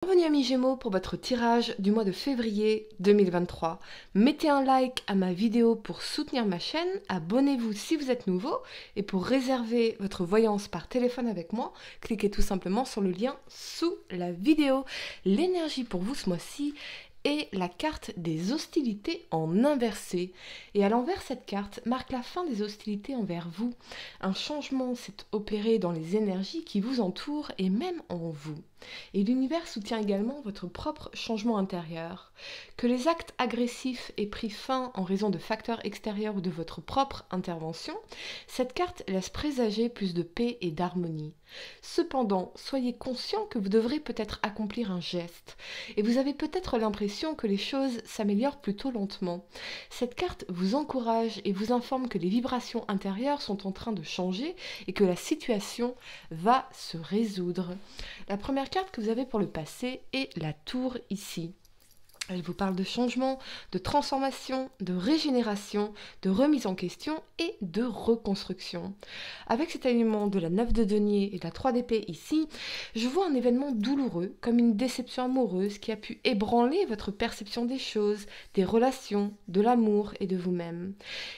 Bienvenue amis Gémeaux pour votre tirage du mois de février 2023. Mettez un like à ma vidéo pour soutenir ma chaîne, abonnez-vous si vous êtes nouveau et pour réserver votre voyance par téléphone avec moi, cliquez tout simplement sur le lien sous la vidéo. L'énergie pour vous ce mois-ci est la carte des hostilités en inversé. Et à l'envers, cette carte marque la fin des hostilités envers vous. Un changement s'est opéré dans les énergies qui vous entourent et même en vous. Et l'univers soutient également votre propre changement intérieur. Que les actes agressifs aient pris fin en raison de facteurs extérieurs ou de votre propre intervention, cette carte laisse présager plus de paix et d'harmonie. Cependant, soyez conscient que vous devrez peut-être accomplir un geste, et vous avez peut-être l'impression que les choses s'améliorent plutôt lentement. Cette carte vous encourage et vous informe que les vibrations intérieures sont en train de changer et que la situation va se résoudre. La première carte que vous avez pour le passé est la tour ici. Elle vous parle de changement, de transformation, de régénération, de remise en question et de reconstruction. Avec cet alignement de la 9 de denier et de la 3 d'épée ici, je vois un événement douloureux comme une déception amoureuse qui a pu ébranler votre perception des choses, des relations, de l'amour et de vous-même.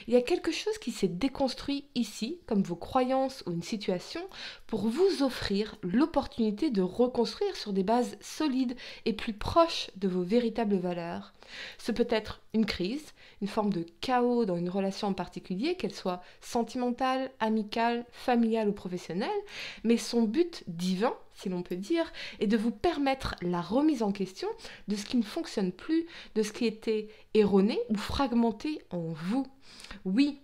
Il y a quelque chose qui s'est déconstruit ici, comme vos croyances ou une situation, pour vous offrir l'opportunité de reconstruire sur des bases solides et plus proches de vos véritables valeurs. Ce peut être une crise, une forme de chaos dans une relation en particulier, qu'elle soit sentimentale, amicale, familiale ou professionnelle, mais son but divin, si l'on peut dire, est de vous permettre la remise en question de ce qui ne fonctionne plus, de ce qui était erroné ou fragmenté en vous. Oui,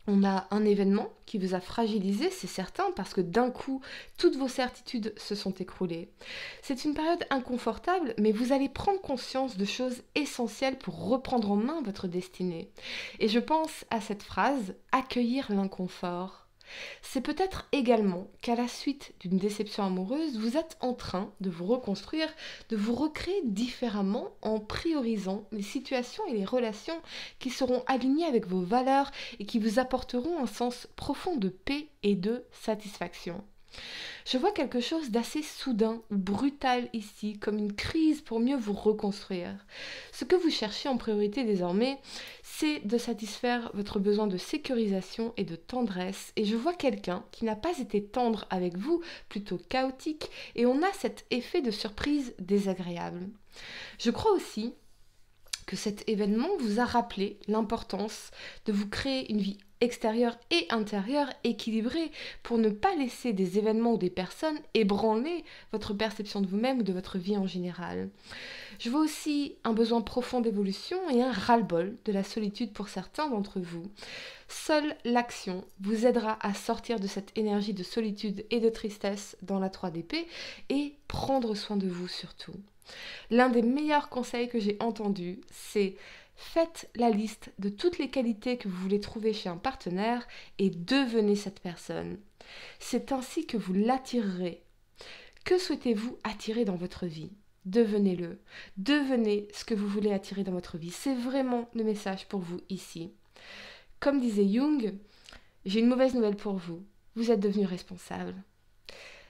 on a un événement qui vous a fragilisé, c'est certain, parce que d'un coup, toutes vos certitudes se sont écroulées. C'est une période inconfortable, mais vous allez prendre conscience de choses essentielles pour reprendre en main votre destinée. Et je pense à cette phrase, accueillir l'inconfort. C'est peut-être également qu'à la suite d'une déception amoureuse, vous êtes en train de vous reconstruire, de vous recréer différemment en priorisant les situations et les relations qui seront alignées avec vos valeurs et qui vous apporteront un sens profond de paix et de satisfaction. Je vois quelque chose d'assez soudain ou brutal ici, comme une crise pour mieux vous reconstruire. Ce que vous cherchez en priorité désormais, c'est de satisfaire votre besoin de sécurisation et de tendresse. Et je vois quelqu'un qui n'a pas été tendre avec vous, plutôt chaotique, et on a cet effet de surprise désagréable. Je crois aussi que cet événement vous a rappelé l'importance de vous créer une vie extérieure et intérieure équilibrée pour ne pas laisser des événements ou des personnes ébranler votre perception de vous-même ou de votre vie en général. Je vois aussi un besoin profond d'évolution et un ras-le-bol de la solitude pour certains d'entre vous. Seule l'action vous aidera à sortir de cette énergie de solitude et de tristesse dans la 3 d'épée et prendre soin de vous surtout. L'un des meilleurs conseils que j'ai entendus, c'est faites la liste de toutes les qualités que vous voulez trouver chez un partenaire et devenez cette personne. C'est ainsi que vous l'attirerez. Que souhaitez-vous attirer dans votre vie ? Devenez-le. Devenez ce que vous voulez attirer dans votre vie. C'est vraiment le message pour vous ici. Comme disait Jung, j'ai une mauvaise nouvelle pour vous. Vous êtes devenu responsable.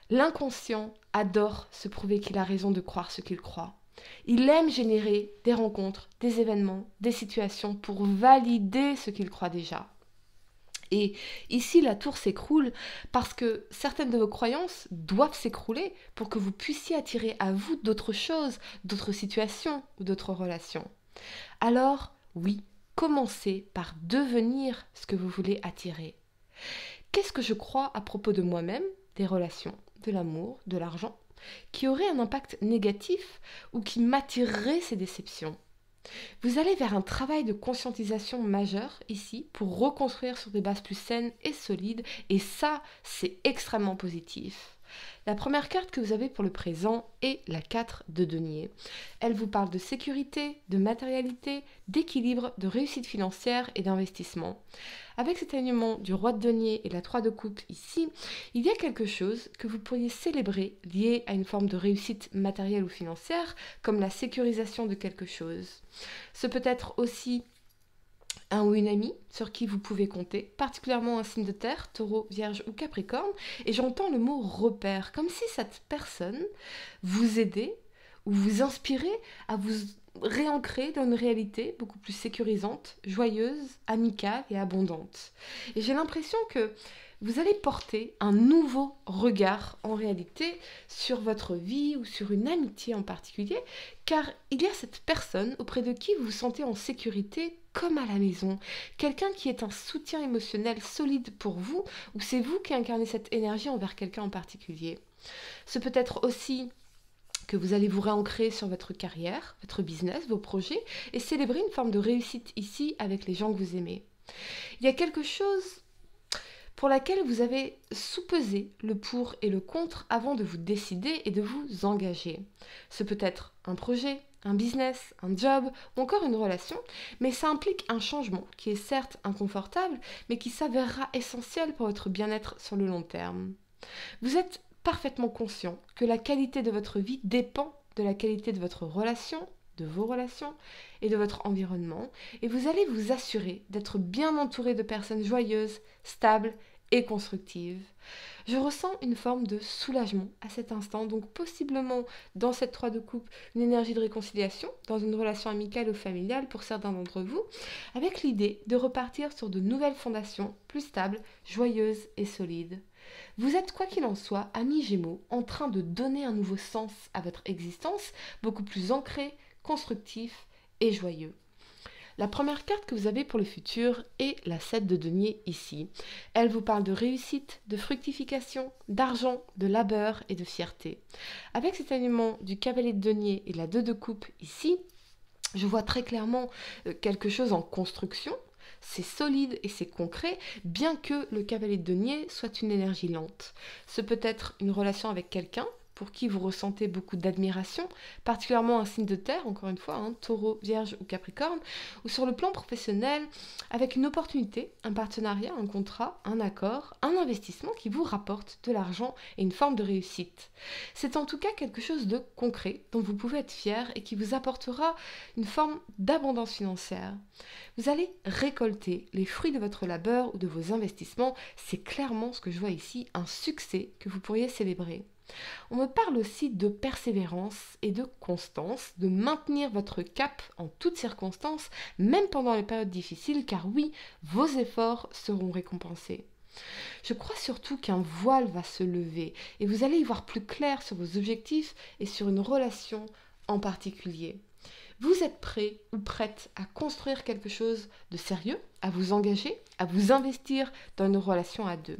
L'inconscient adore se prouver qu'il a raison de croire ce qu'il croit. Il aime générer des rencontres, des événements, des situations pour valider ce qu'il croit déjà. Et ici, la tour s'écroule parce que certaines de vos croyances doivent s'écrouler pour que vous puissiez attirer à vous d'autres choses, d'autres situations ou d'autres relations. Alors, oui, commencez par devenir ce que vous voulez attirer. Qu'est-ce que je crois à propos de moi-même, des relations, de l'amour, de l'argent, qui aurait un impact négatif ou qui m'attirerait ces déceptions? Vous allez vers un travail de conscientisation majeur ici pour reconstruire sur des bases plus saines et solides et ça, c'est extrêmement positif. La première carte que vous avez pour le présent est la 4 de denier. Elle vous parle de sécurité, de matérialité, d'équilibre, de réussite financière et d'investissement. Avec cet alignement du roi de denier et la 3 de coupe ici, il y a quelque chose que vous pourriez célébrer lié à une forme de réussite matérielle ou financière, comme la sécurisation de quelque chose. Ce peut être aussi un ou une amie sur qui vous pouvez compter, particulièrement un signe de terre, taureau, vierge ou capricorne, et j'entends le mot repère, comme si cette personne vous aidait ou vous inspirer à vous réancrer dans une réalité beaucoup plus sécurisante, joyeuse, amicale et abondante. Et j'ai l'impression que vous allez porter un nouveau regard en réalité sur votre vie ou sur une amitié en particulier, car il y a cette personne auprès de qui vous vous sentez en sécurité comme à la maison, quelqu'un qui est un soutien émotionnel solide pour vous, ou c'est vous qui incarnez cette énergie envers quelqu'un en particulier. Ce peut être aussi que vous allez vous réancrer sur votre carrière, votre business, vos projets, et célébrer une forme de réussite ici avec les gens que vous aimez. Il y a quelque chose pour laquelle vous avez soupesé le pour et le contre avant de vous décider et de vous engager. Ce peut être un projet, un business, un job ou encore une relation, mais ça implique un changement qui est certes inconfortable, mais qui s'avérera essentiel pour votre bien-être sur le long terme. Vous êtes parfaitement conscient que la qualité de votre vie dépend de la qualité de votre relation, de vos relations et de votre environnement, et vous allez vous assurer d'être bien entouré de personnes joyeuses, stables et constructives. Je ressens une forme de soulagement à cet instant, donc possiblement dans cette 3 de coupe, une énergie de réconciliation dans une relation amicale ou familiale pour certains d'entre vous, avec l'idée de repartir sur de nouvelles fondations plus stables, joyeuses et solides. Vous êtes, quoi qu'il en soit, amis Gémeaux, en train de donner un nouveau sens à votre existence, beaucoup plus ancré, constructif et joyeux. La première carte que vous avez pour le futur est la 7 de denier ici. Elle vous parle de réussite, de fructification, d'argent, de labeur et de fierté. Avec cet alignement du cavalier de denier et la 2 de coupe ici, je vois très clairement quelque chose en construction. C'est solide et c'est concret, bien que le cavalier de denier soit une énergie lente. Ce peut être une relation avec quelqu'un pour qui vous ressentez beaucoup d'admiration, particulièrement un signe de terre, encore une fois, taureau, vierge ou capricorne, ou sur le plan professionnel, avec une opportunité, un partenariat, un contrat, un accord, un investissement qui vous rapporte de l'argent et une forme de réussite. C'est en tout cas quelque chose de concret dont vous pouvez être fier et qui vous apportera une forme d'abondance financière. Vous allez récolter les fruits de votre labeur ou de vos investissements, c'est clairement ce que je vois ici, un succès que vous pourriez célébrer. On me parle aussi de persévérance et de constance, de maintenir votre cap en toutes circonstances, même pendant les périodes difficiles, car oui, vos efforts seront récompensés. Je crois surtout qu'un voile va se lever et vous allez y voir plus clair sur vos objectifs et sur une relation en particulier. Vous êtes prêt ou prête à construire quelque chose de sérieux, à vous engager, à vous investir dans une relation à deux.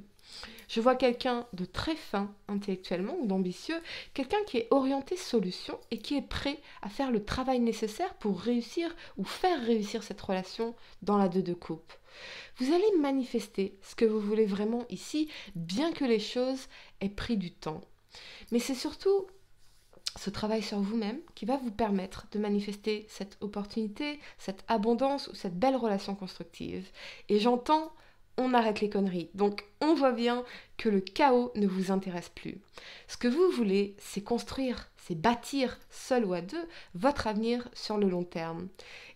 Je vois quelqu'un de très fin intellectuellement ou d'ambitieux, quelqu'un qui est orienté solution et qui est prêt à faire le travail nécessaire pour réussir ou faire réussir cette relation dans la 2 de coupe. Vous allez manifester ce que vous voulez vraiment ici, bien que les choses aient pris du temps. Mais c'est surtout ce travail sur vous-même qui va vous permettre de manifester cette opportunité, cette abondance ou cette belle relation constructive. Et j'entends, on arrête les conneries. Donc on voit bien que le chaos ne vous intéresse plus. Ce que vous voulez, c'est construire, c'est bâtir, seul ou à deux, votre avenir sur le long terme.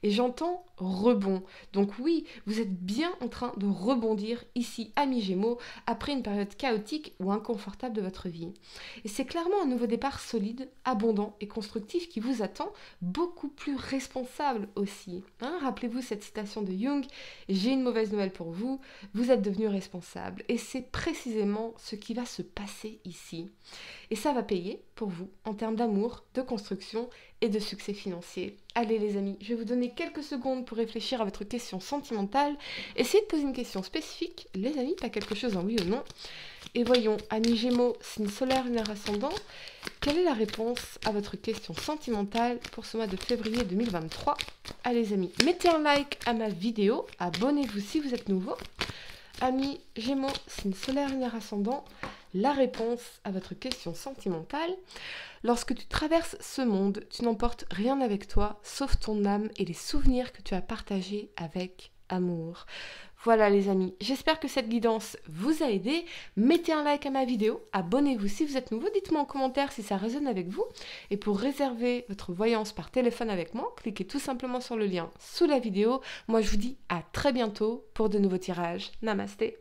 Et j'entends rebond. Donc oui, vous êtes bien en train de rebondir ici, amis Gémeaux, après une période chaotique ou inconfortable de votre vie. Et c'est clairement un nouveau départ solide, abondant et constructif qui vous attend, beaucoup plus responsable aussi. Rappelez-vous cette citation de Jung, « J'ai une mauvaise nouvelle pour vous, vous êtes devenu responsable ». Et c'est précisément ce qui va se passer ici. Et ça va payer pour vous en termes d'amour, de construction et de succès financier. Allez les amis, je vais vous donner quelques secondes pour réfléchir à votre question sentimentale. Essayez de poser une question spécifique, les amis, pas quelque chose en oui ou non. Et voyons, amis Gémeaux, signe solaire, lunaire ascendant, quelle est la réponse à votre question sentimentale pour ce mois de février 2023? Allez les amis, mettez un like à ma vidéo, abonnez-vous si vous êtes nouveau. Amis Gémeaux, signe solaire, lunaire ascendant, la réponse à votre question sentimentale. Lorsque tu traverses ce monde, tu n'emportes rien avec toi, sauf ton âme et les souvenirs que tu as partagés avec amour. Voilà les amis, j'espère que cette guidance vous a aidé. Mettez un like à ma vidéo, abonnez-vous si vous êtes nouveau, dites-moi en commentaire si ça résonne avec vous. Et pour réserver votre voyance par téléphone avec moi, cliquez tout simplement sur le lien sous la vidéo. Moi je vous dis à très bientôt pour de nouveaux tirages. Namasté.